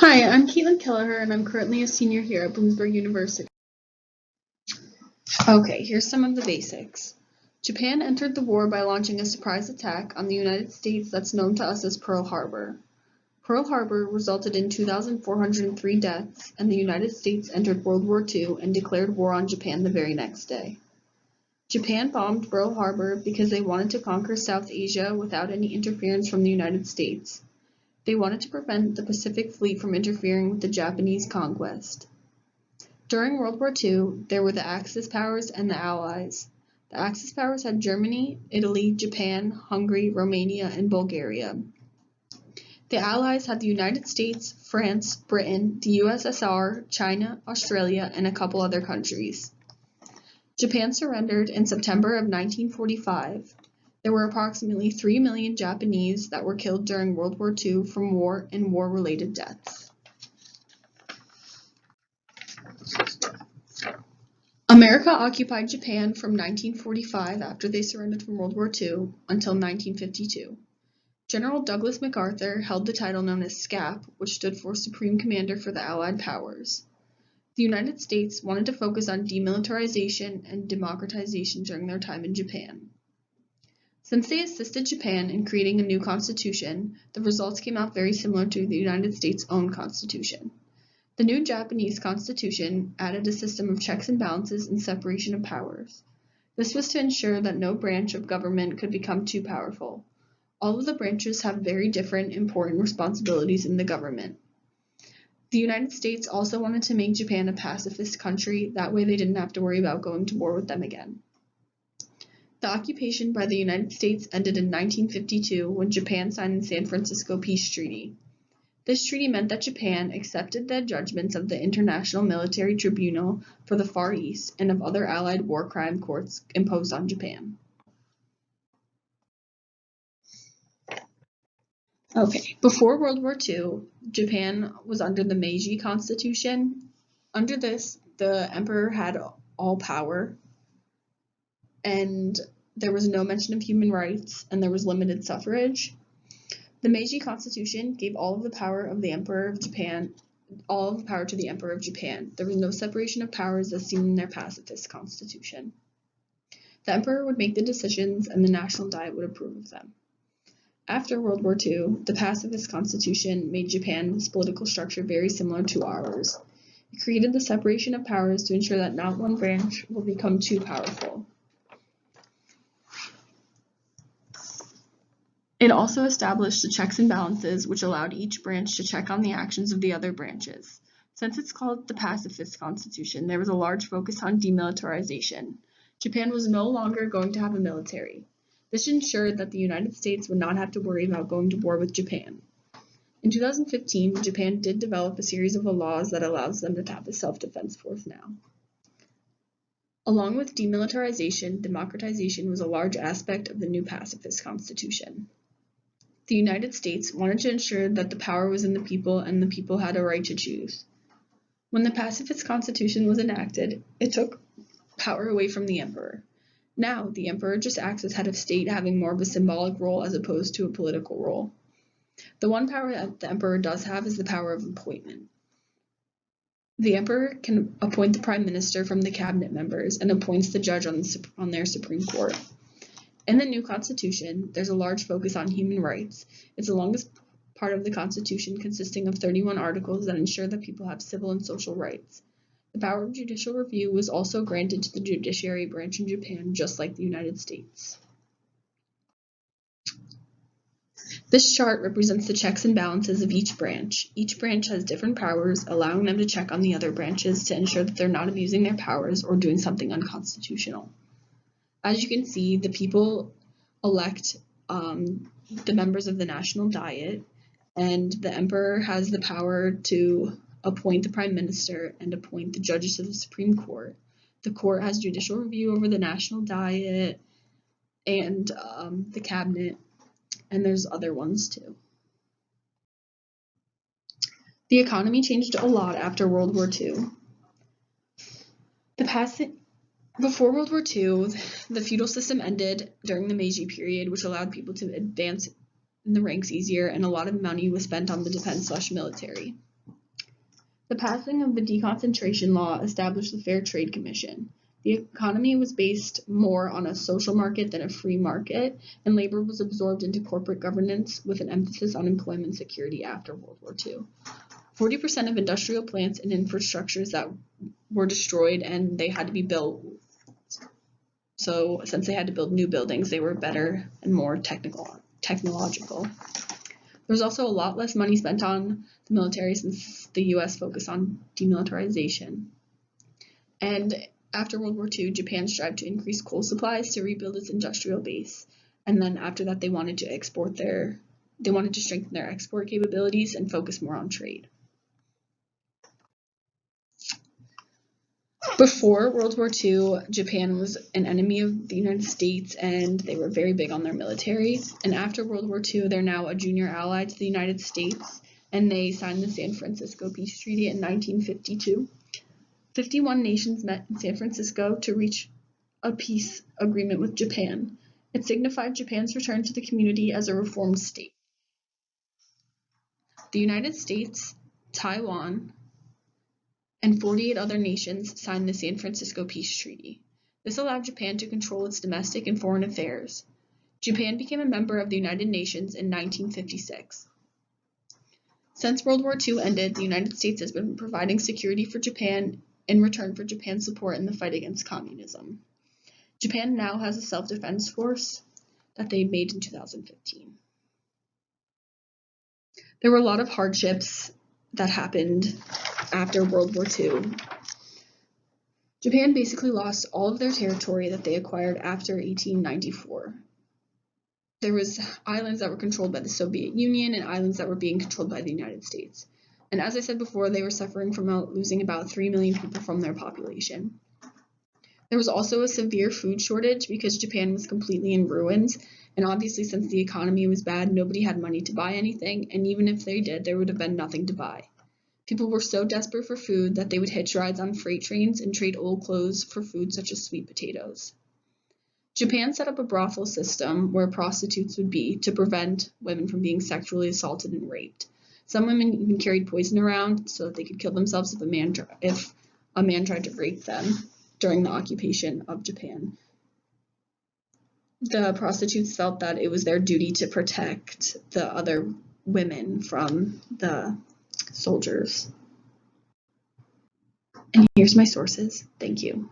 Hi, I'm Caitlin Kelleher, and I'm currently a senior here at Bloomsburg University. Okay, here's some of the basics. Japan entered the war by launching a surprise attack on the United States that's known to us as Pearl Harbor. Pearl Harbor resulted in 2,403 deaths, and the United States entered World War II and declared war on Japan the very next day. Japan bombed Pearl Harbor because they wanted to conquer South Asia without any interference from the United States. They wanted to prevent the Pacific Fleet from interfering with the Japanese conquest. During World War II, there were the Axis powers and the Allies. The Axis powers had Germany, Italy, Japan, Hungary, Romania, and Bulgaria. The Allies had the United States, France, Britain, the USSR, China, Australia, and a couple other countries. Japan surrendered in September of 1945. There were approximately 3 million Japanese that were killed during World War II from war and war-related deaths. America occupied Japan from 1945 after they surrendered from World War II until 1952. General Douglas MacArthur held the title known as SCAP, which stood for Supreme Commander for the Allied Powers. The United States wanted to focus on demilitarization and democratization during their time in Japan. Since they assisted Japan in creating a new constitution, the results came out very similar to the United States' own constitution. The new Japanese constitution added a system of checks and balances and separation of powers. This was to ensure that no branch of government could become too powerful. All of the branches have very different important responsibilities in the government. The United States also wanted to make Japan a pacifist country, that way they didn't have to worry about going to war with them again. The occupation by the United States ended in 1952 when Japan signed the San Francisco Peace Treaty. This treaty meant that Japan accepted the judgments of the International Military Tribunal for the Far East and of other Allied war crime courts imposed on Japan. Okay, before World War II, Japan was under the Meiji Constitution. Under this, the emperor had all power, and there was no mention of human rights, and there was limited suffrage. The Meiji Constitution gave all of the power of the Emperor of Japan, all of the power to the Emperor of Japan. There was no separation of powers as seen in their pacifist constitution. The Emperor would make the decisions, and the National Diet would approve of them. After World War II, the pacifist constitution made Japan's political structure very similar to ours. It created the separation of powers to ensure that not one branch will become too powerful. It also established the checks and balances, which allowed each branch to check on the actions of the other branches. Since it's called the pacifist constitution, there was a large focus on demilitarization. Japan was no longer going to have a military. This ensured that the United States would not have to worry about going to war with Japan. In 2015, Japan did develop a series of laws that allows them to have a self-defense force now. Along with demilitarization, democratization was a large aspect of the new pacifist constitution. The United States wanted to ensure that the power was in the people and the people had a right to choose. When the pacifist constitution was enacted, it took power away from the emperor. Now, the emperor just acts as head of state, having more of a symbolic role as opposed to a political role. The one power that the emperor does have is the power of appointment. The emperor can appoint the prime minister from the cabinet members and appoints the judge on their Supreme Court. In the new constitution, there's a large focus on human rights. It's the longest part of the constitution, consisting of 31 articles that ensure that people have civil and social rights. The power of judicial review was also granted to the judiciary branch in Japan, just like the United States. This chart represents the checks and balances of each branch. Each branch has different powers, allowing them to check on the other branches to ensure that they're not abusing their powers or doing something unconstitutional. As you can see, the people elect the members of the National Diet, and the emperor has the power to appoint the prime minister and appoint the judges to the Supreme Court. The court has judicial review over the National Diet and the cabinet, and there's other ones too. The economy changed a lot after World War II. Before World War II, the feudal system ended during the Meiji period, which allowed people to advance in the ranks easier, and a lot of money was spent on the defense/military. The passing of the Deconcentration Law established the Fair Trade Commission. The economy was based more on a social market than a free market, and labor was absorbed into corporate governance with an emphasis on employment security after World War II. 40% of industrial plants and infrastructures that were destroyed, and they had to be built. So since they had to build new buildings, they were better and more technological. There was also a lot less money spent on the military since the US focused on demilitarization. And after World War II, Japan strived to increase coal supplies to rebuild its industrial base. And then after that, they wanted to strengthen their export capabilities and focus more on trade. Before World War II, Japan was an enemy of the United States, and they were very big on their military. And after World War II, they're now a junior ally to the United States, and they signed the San Francisco Peace Treaty in 1952. 51 nations met in San Francisco to reach a peace agreement with Japan. It signified Japan's return to the community as a reformed state. The United States, Taiwan, and 48 other nations signed the San Francisco Peace Treaty. This allowed Japan to control its domestic and foreign affairs. Japan became a member of the United Nations in 1956. Since World War II ended, the United States has been providing security for Japan in return for Japan's support in the fight against communism. Japan now has a self-defense force that they made in 2015. There were a lot of hardships that happened after World War II. Japan basically lost all of their territory that they acquired after 1894. There was islands that were controlled by the Soviet Union and islands that were being controlled by the United States. And as I said before, they were suffering from losing about 3 million people from their population. There was also a severe food shortage because Japan was completely in ruins, and obviously since the economy was bad, nobody had money to buy anything, and even if they did, there would have been nothing to buy. People were so desperate for food that they would hitch rides on freight trains and trade old clothes for food such as sweet potatoes. Japan set up a brothel system where prostitutes would be to prevent women from being sexually assaulted and raped. Some women even carried poison around so that they could kill themselves if a man tried to rape them during the occupation of Japan. The prostitutes felt that it was their duty to protect the other women from the soldiers. And here's my sources. Thank you.